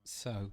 So,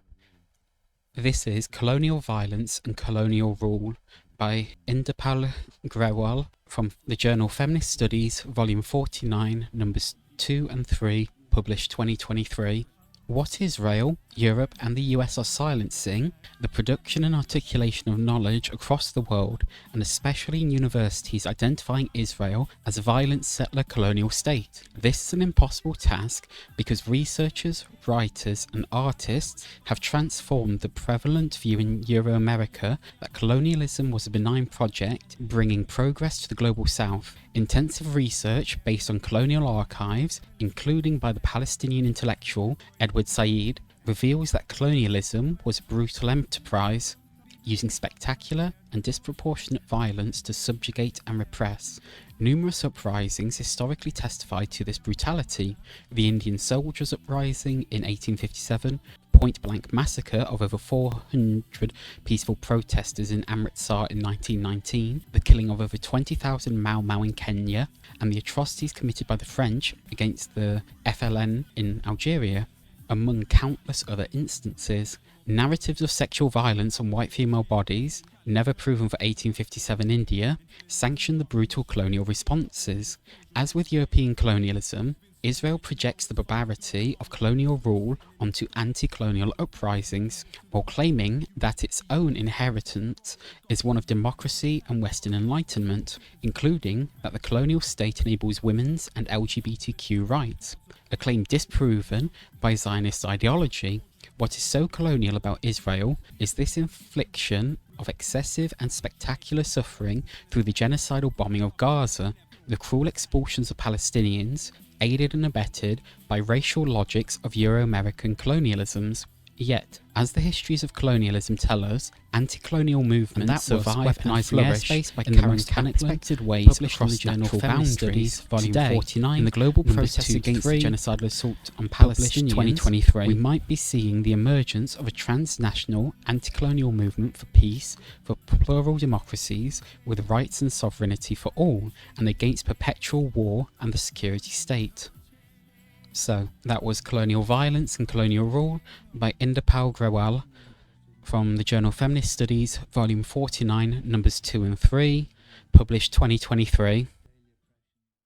this is Colonial Violence and Colonial Rule by Inderpal Grewal from the journal Feminist Studies, volume 49, numbers 2 and 3, published 2023. What Israel, Europe and the US are silencing, the production and articulation of knowledge across the world, and especially in universities identifying Israel as a violent settler colonial state. This is an impossible task because researchers, writers and artists have transformed the prevalent view in Euro-America that colonialism was a benign project bringing progress to the global south. Intensive research based on colonial archives, including by the Palestinian intellectual Edward Said, reveals that colonialism was a brutal enterprise, using spectacular and disproportionate violence to subjugate and repress. Numerous uprisings historically testify to this brutality. The Indian Soldiers' Uprising in 1857, point-blank massacre of over 400 peaceful protesters in Amritsar in 1919, the killing of over 20,000 Mau Mau in Kenya, and the atrocities committed by the French against the FLN in Algeria, among countless other instances. Narratives of sexual violence on white female bodies, never proven for 1857 India, sanction the brutal colonial responses. As with European colonialism, Israel projects the barbarity of colonial rule onto anti-colonial uprisings, while claiming that its own inheritance is one of democracy and Western enlightenment, including that the colonial state enables women's and LGBTQ rights, a claim disproven by Zionist ideology. What is so colonial about Israel is this infliction of excessive and spectacular suffering through the genocidal bombing of Gaza, the cruel expulsions of Palestinians, aided and abetted by racial logics of Euro-American colonialisms. Yet, as the histories of colonialism tell us, anti-colonial movements survive and flourish in the most unexpected ways across the natural boundaries. Volume 49, in the global protest against the genocidal assault on Palestinians, 2023, we might be seeing the emergence of a transnational anti-colonial movement for peace, for plural democracies, with rights and sovereignty for all, and against perpetual war and the security state. So, that was Colonial Violence and Colonial Rule by Inderpal Grewal from the journal Feminist Studies, volume 49, numbers 2 and 3, published 2023.